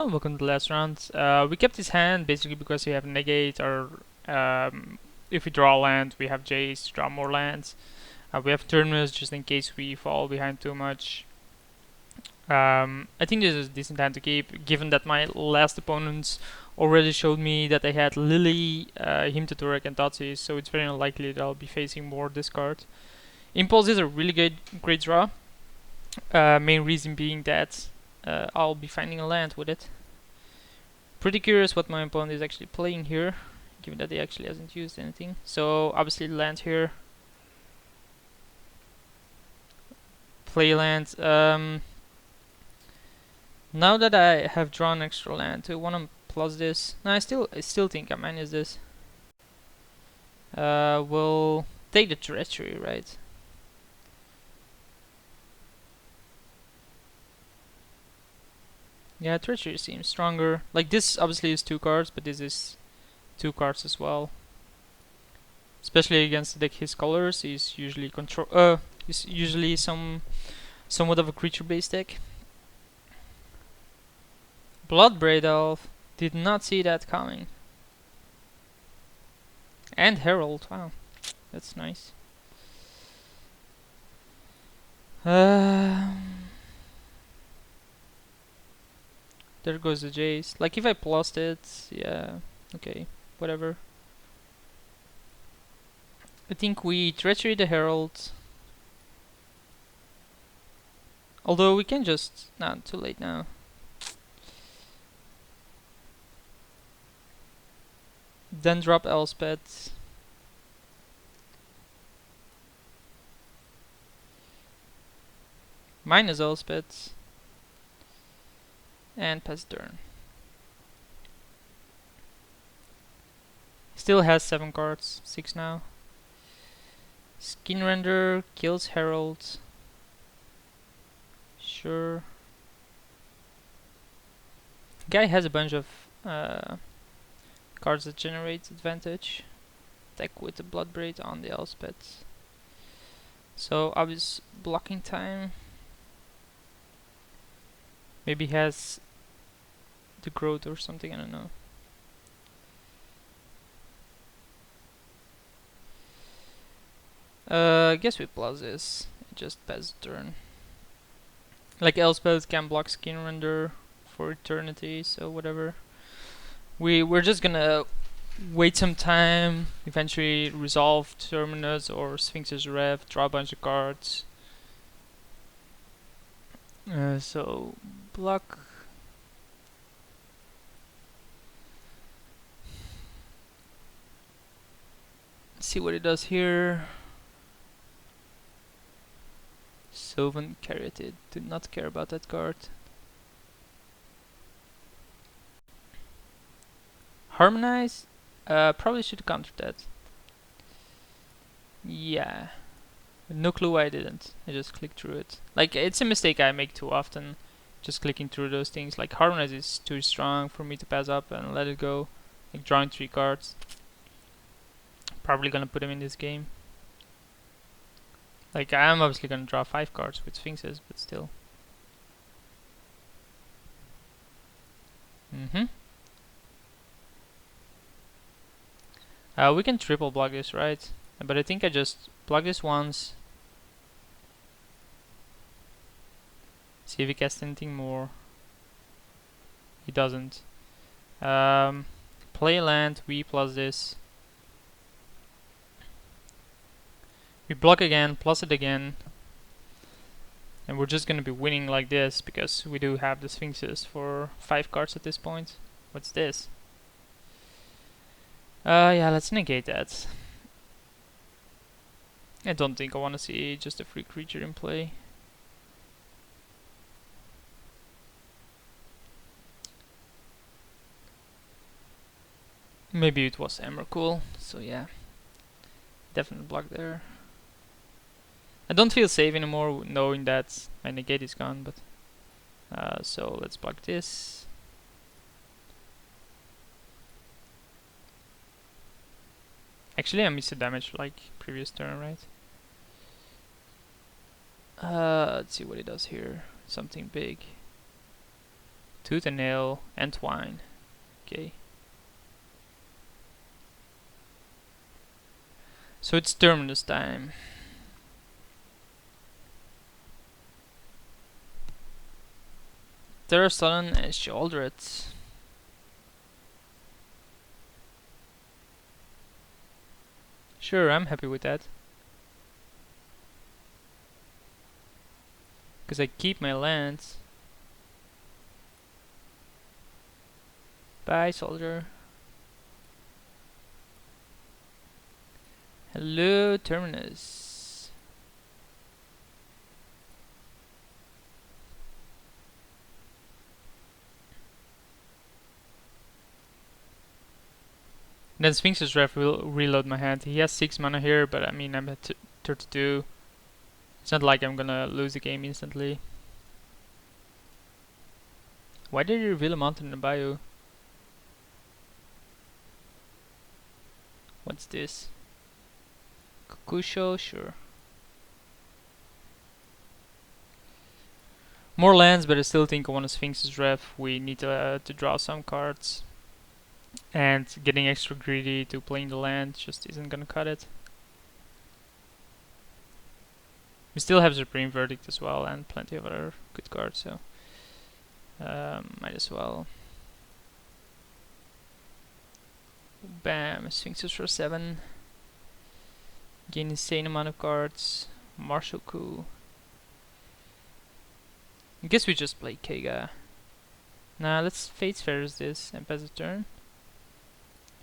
Welcome to the last round. We kept his hand basically because we have negate, or if we draw land, we have Jace to draw more lands. We have Terminus just in case we fall behind too much. I think this is a decent hand to keep, given that my last opponents already showed me that they had Lily, Himtaturek, and Tatsi, so it's very unlikely that I'll be facing more this card. Impulse is a really great draw. Main reason being that I'll be finding a land with it. Pretty curious what my opponent is actually playing here, given that he actually hasn't used anything. So obviously land here. Play land. Now that I have drawn extra land, do I want to plus this? No, I still think I manage this. We'll take the treachery, right? Yeah, treachery seems stronger. Like this obviously is 2 cards, but this is 2 cards as well. Especially against the deck his colors, he's usually he's usually somewhat of a creature-based deck. Bloodbraid Elf, did not see that coming. And Herald, wow, that's nice. There goes the Jace. Like if I plussed it, yeah, okay, whatever. I think we treachery the Herald. Although we can just, nah, too late now. Then drop Elspeth. Minus Elspeth. And pass turn. Still has 7 cards, 6 now. Skin Render kills Herald. Sure. Guy has a bunch of cards that generate advantage. Attack with the Bloodbraid on the Elspeth. So obvious blocking time. Maybe he has the growth or something, I don't know. I guess we plus this. Just pass the turn. Like Elspeth can block Skin Render for eternity, so whatever. We're just gonna wait some time, eventually resolve Terminus or Sphinx's Rev, draw a bunch of cards. So block. See what it does here. Sylvan Caryatid. Do not care about that card. Harmonize? Probably should counter that. Yeah. No clue why I didn't. I just clicked through it. Like, it's a mistake I make too often. Just clicking through those things. Like, Harmonize is too strong for me to pass up and let it go. Like, drawing 3 cards. Probably gonna put him in this game. Like, I am obviously gonna draw 5 cards with Sphinxes, but still. We can triple block this, right? But I think I just block this once. See if he casts anything more. He doesn't. Play land, we plus this. We block again, plus it again. And we're just gonna be winning like this because we do have the Sphinxes for 5 cards at this point. What's this? Yeah, let's negate that. I don't think I want to see just a free creature in play. Maybe it was Emrakul, so yeah. Definitely block there. I don't feel safe anymore knowing that my negate is gone, but so let's block this. Actually, I missed the damage like previous turn, right? Let's see what it does here. Something big. Tooth and nail and twine. Okay. So it's terminus time. Terra Sudden and shoulder it. Sure, I'm happy with that. Because I keep my lands. Bye, soldier. Hello, terminus. Then Sphinx's Ref will reload my hand. He has 6 mana here, but I mean, I'm at 32. It's not like I'm gonna lose the game instantly. Why did you reveal a mountain in the bayou? What's this? Kukusho? Sure. More lands, but I still think I want a Sphinx's Ref. We need to draw some cards. And getting extra greedy to playing the land just isn't gonna cut it. We still have Supreme Verdict as well, and plenty of other good cards, so might as well. Bam, Sphinxes for 7. Gain insane amount of cards. Martial Coup. I guess we just play Keiga. Nah, let's Fates Fetters this and pass the turn.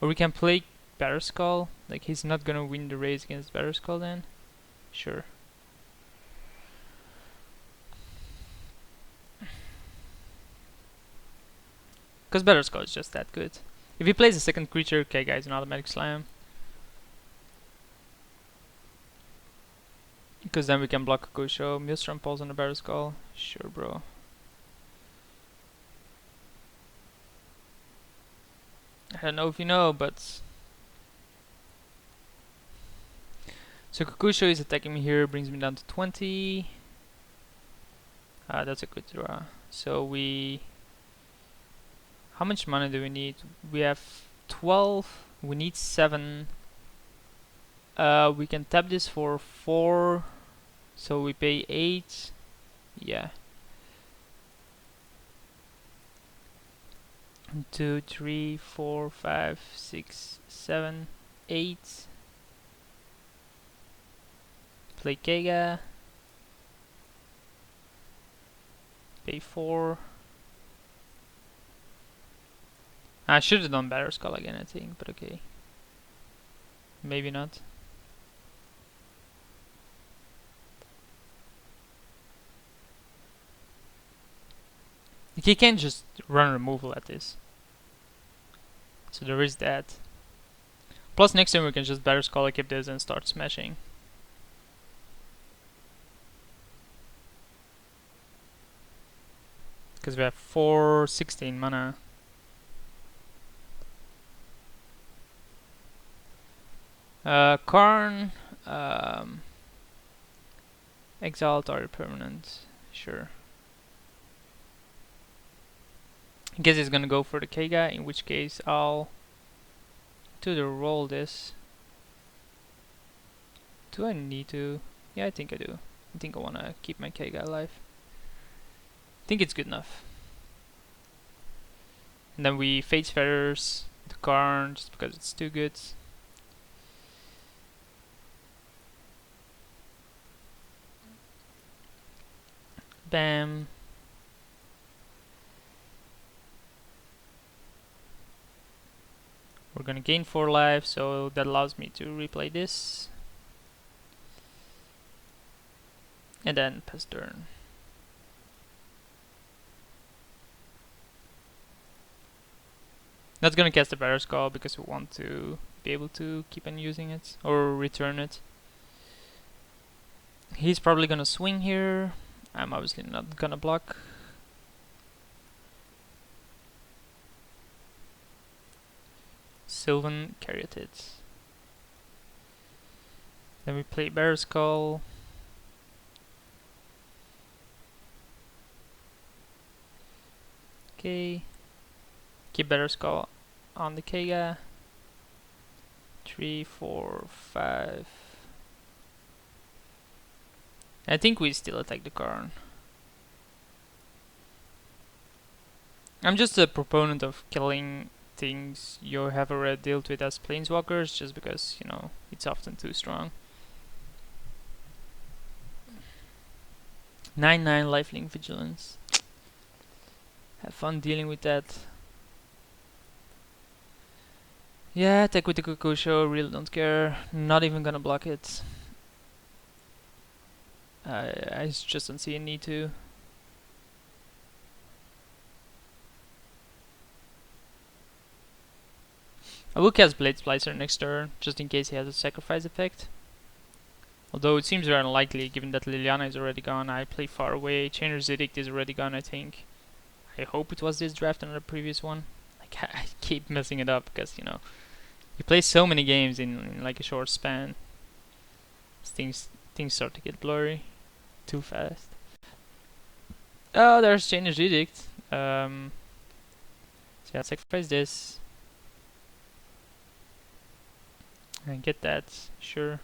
Or we can play Batterskull. Like, he's not gonna win the race against Batterskull then. Sure. Because Batterskull is just that good. If he plays a second creature, Keiga is an automatic slam. Because then we can block Kusho. Maelstrom Pulse on the Batterskull. Sure, bro. I don't know if you know, but... So Kukusho is attacking me here, brings me down to 20. That's a good draw. So we... How much mana do we need? We have 12. We need 7. We can tap this for 4. So we pay 8. Yeah. 1, 2, 3, 4, 5, 6, 7, 8. Play Keiga. Pay 4. I should have done Batterskull again, I think, but okay. Maybe not. He can't just run removal at this. So there is that. Plus next time we can just Batterskull equip this and start smashing. Because we have 416 mana. Karn, Exalt or permanent, sure. I guess he's gonna go for the Keiga, in which case I'll do the roll this. Do I need to? Yeah, I think I do. I think I wanna keep my Keiga alive. I think it's good enough. And then we Fates Feathers the Karn just because it's too good. Bam. We're gonna gain 4 life, so that allows me to replay this. And then pass turn. Not gonna cast the Batterskull because we want to be able to keep on using it or return it. He's probably gonna swing here. I'm obviously not gonna block. Sylvan Caryatid. Then we play Batterskull. Okay. Keep better skull on the Kega. 3, 4, 5. I think we still attack the Karn. I'm just a proponent of killing things you have already dealt with as planeswalkers, just because, you know, it's often too strong. 9/9 lifelink vigilance. Have fun dealing with that. Yeah, attack with the Kokusho, really don't care. Not even gonna block it. I just don't see a need to. I will cast Blade Splicer next turn, just in case he has a sacrifice effect. Although it seems very unlikely, given that Liliana is already gone. I play far away. Chainer's Edict is already gone, I think. I hope it was this draft and not the previous one. Like, I keep messing it up because, you know, you play so many games in like a short span. Things start to get blurry too fast. Oh, there's Chainer's Edict. So yeah, sacrifice this. And get that, sure.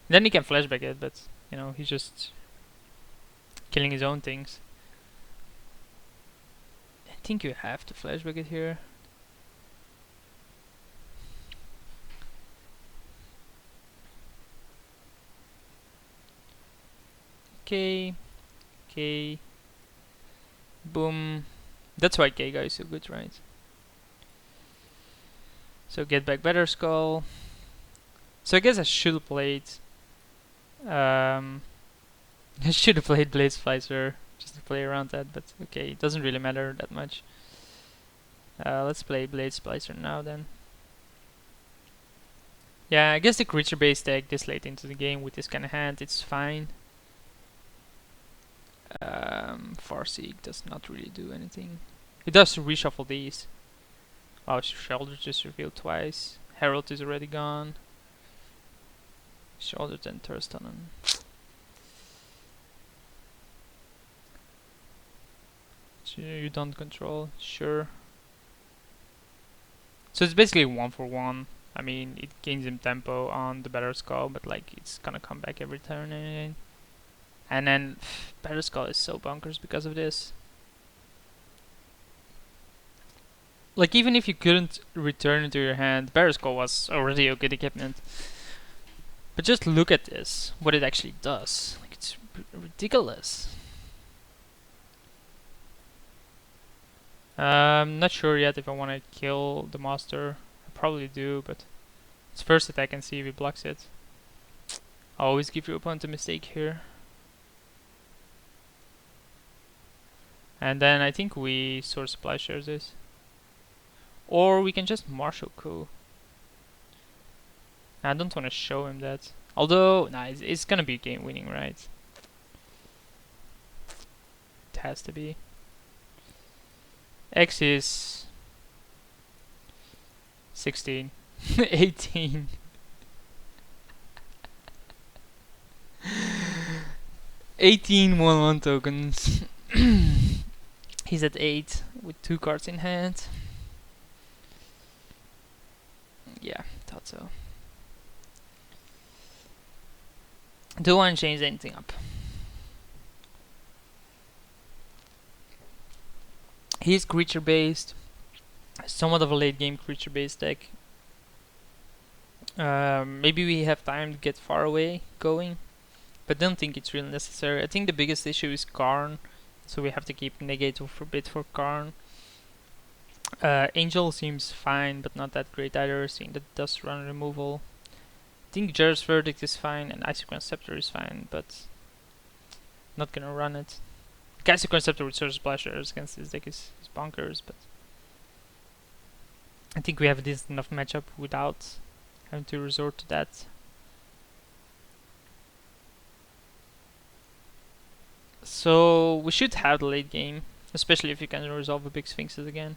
Then he can flashback it, but, you know, he's just killing his own things. I think you have to flashback it here. Okay. Okay. Boom. That's why K-Guy is so good, right? So get back Better Skull. So I guess I should have played... I should have played Blade Splicer just to play around that, but okay, it doesn't really matter that much. Let's play Blade Splicer now then. Yeah, I guess the creature-based deck this late into the game with this kind of hand, it's fine. Farseek does not really do anything. It does reshuffle these. Wow, Shoulder just revealed twice. Herald is already gone. Shoulder then Thurstonen. You don't control, sure. So it's basically 1-for-1. I mean, it gains him tempo on the Better Skull, but like it's gonna come back every turn anyway. And then Better Skull is so bonkers because of this. Like even if you couldn't return it to your hand, Better Skull was already a good equipment. But just look at this, what it actually does. Like it's ridiculous. Not sure yet if I want to kill the monster. I probably do, but it's first attack and see if it blocks it. I always give your opponent a mistake here. And then I think we Source Supply shares this. Or we can just Marshal Coup. I don't want to show him that. Although, nah, it's gonna be game winning, right? It has to be. X is 16. 18. $18 1/1 tokens. He's at 8 with 2 cards in hand. Yeah, thought so. Don't want to change anything up. He's creature based. Somewhat of a late game creature based deck. Maybe we have time to get far away going, but don't think it's really necessary. I think the biggest issue is Karn, so we have to keep Negate or Forbid for Karn. Angel seems fine, but not that great either, seeing that it does run removal. I think Jar's Verdict is fine, and Icicle Scepter is fine, but not gonna run it. Icicle Scepter with Source Splashers against this deck is bonkers, but I think we have a decent enough matchup without having to resort to that. So we should have the late game, especially if you can resolve a big Sphinxes again.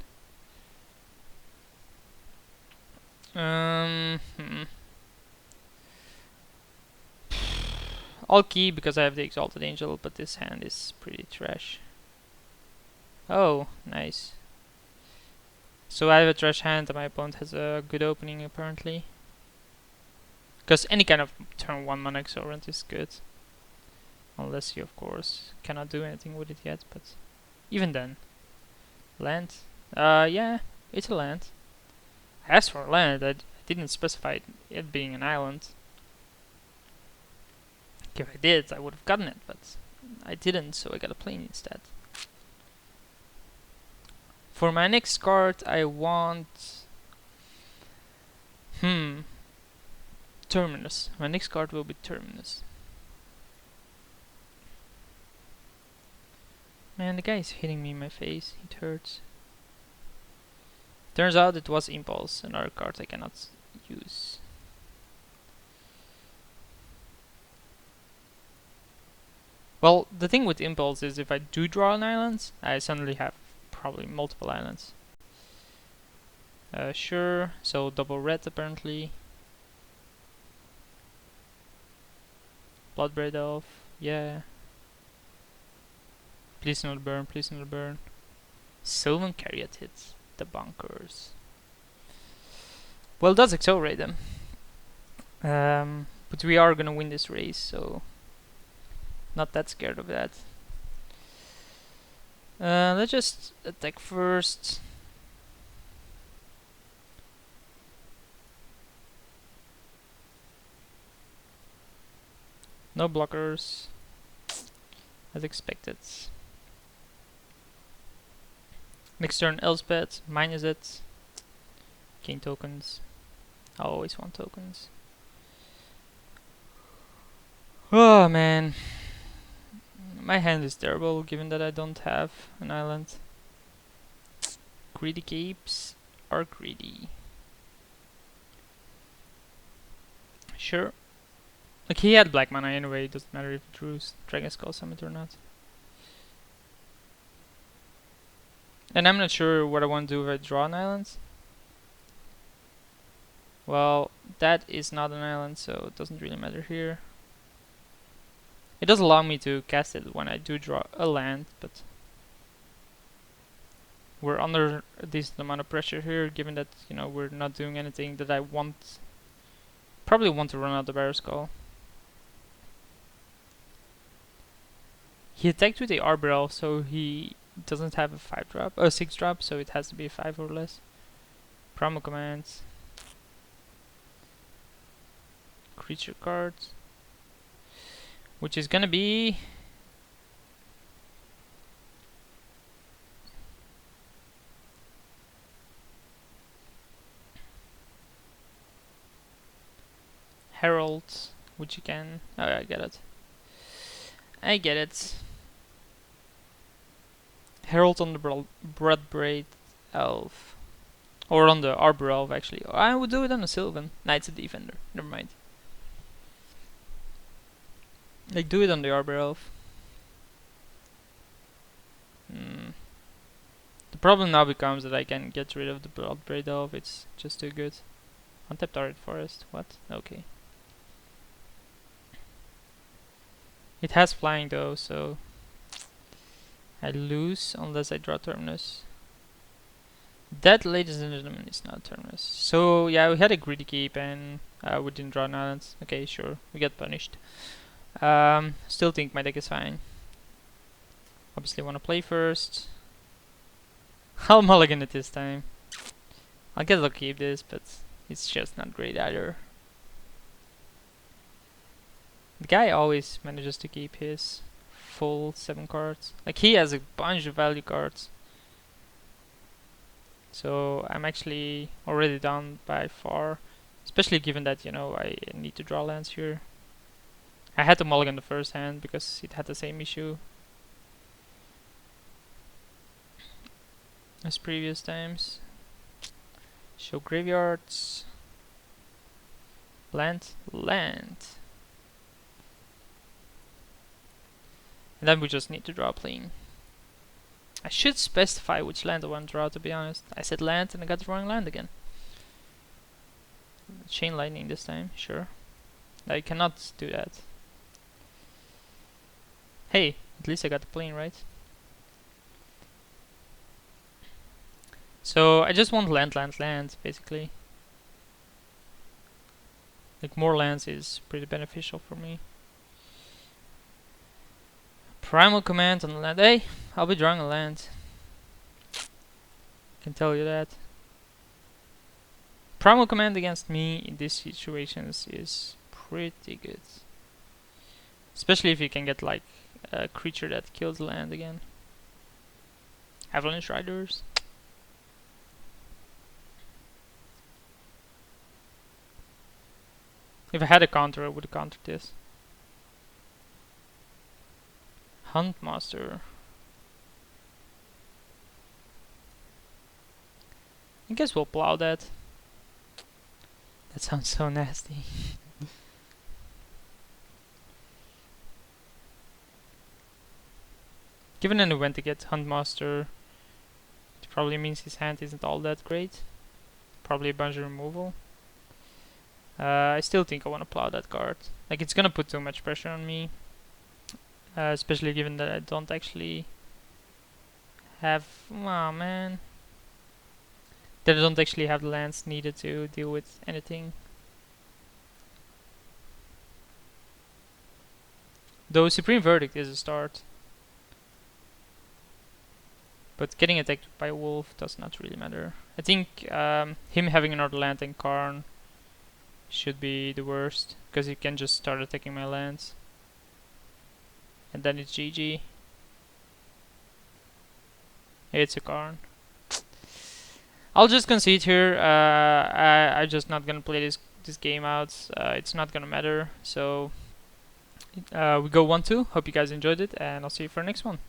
I'll key because I have the Exalted Angel, but this hand is pretty trash. Oh, nice. So I have a trash hand and my opponent has a good opening apparently. Because any kind of turn 1 mana Exorant is good. Unless you of course cannot do anything with it yet, but even then. Land? Yeah, it's a land. I asked for a land, I didn't specify it being an island. If I did, I would have gotten it, but I didn't, so I got a plane instead. For my next card, I want... Terminus. My next card will be Terminus. Man, the guy is hitting me in my face. It hurts. Turns out it was Impulse, another card I cannot use. Well, the thing with Impulse is if I do draw an island, I suddenly have probably multiple islands. Sure, so double red apparently. Bloodbraid Elf, yeah. Please not burn, please not burn. Sylvan Chariot hits the bunkers. Well, it does accelerate them. But we are gonna win this race, so not that scared of that. Let's just attack first. No blockers, as expected. Next turn, Elspeth, minus it. Gain tokens. I always want tokens. Oh man. My hand is terrible given that I don't have an island. Greedy capes are greedy. Sure. Like he had black mana anyway, it doesn't matter if he drew Dragon Skull Summit or not. And I'm not sure what I want to do if I draw an island. Well, that is not an island, so it doesn't really matter here. It does allow me to cast it when I do draw a land, but we're under a decent amount of pressure here, given that, you know, we're not doing anything that I want. Probably want to run out the Barrow Skull. He attacked with the Arbor Elf, so he doesn't have a 5-drop, a 6-drop, so it has to be a 5 or less. Promo commands. Creature cards. Which is gonna be... Herald, which you can... Oh, I get it. I get it. Herald on the Bloodbraid Elf. Or on the Arbor Elf, actually. I would do it on a Sylvan. Nah, it's a Defender. Never mind. Like, do it on the Arbor Elf. The problem now becomes that I can get rid of the Bloodbraid Elf. It's just too good. Untapped Arid Forest. What? Okay. It has flying though, so I lose unless I draw Terminus. That, ladies and gentlemen, is not Terminus. So yeah, we had a greedy keep and we didn't draw an island. Okay, sure, we get punished. Still think my deck is fine. Obviously want to play first. I'll mulligan it this time. I guess I'll keep this, but it's just not great either. The guy always manages to keep his full 7 cards. Like, he has a bunch of value cards. So I'm actually already down by far. Especially given that, you know, I need to draw lands here. I had to mulligan the first hand because it had the same issue as previous times. Show graveyards. Land. And then we just need to draw a plane. I should specify which land I want to draw, to be honest. I said land and I got the wrong land again. Chain Lightning this time, sure. I cannot do that. Hey, at least I got the plane right. So I just want land, basically. Like more lands is pretty beneficial for me. Primal command on the land. Hey, I'll be drawing a land. Can tell you that. Primal command against me in these situations is pretty good. Especially if you can get like a creature that kills land again. Avalanche Riders. If I had a counter, I would have countered this. Huntmaster. I guess we'll plow that. That sounds so nasty. Given an event to get Huntmaster, it probably means his hand isn't all that great. Probably a bunch of removal. I still think I want to plow that card. Like, it's gonna put too much pressure on me. Especially given that I don't actually have... Oh man. That I don't actually have the lands needed to deal with anything. Though Supreme Verdict is a start. But getting attacked by a wolf does not really matter. I think him having another land and Karn should be the worst, because he can just start attacking my lands. And then it's GG. It's a Karn. I'll just concede here. I'm just not gonna play this game out. It's not gonna matter. So we go 1-2. Hope you guys enjoyed it, and I'll see you for the next one.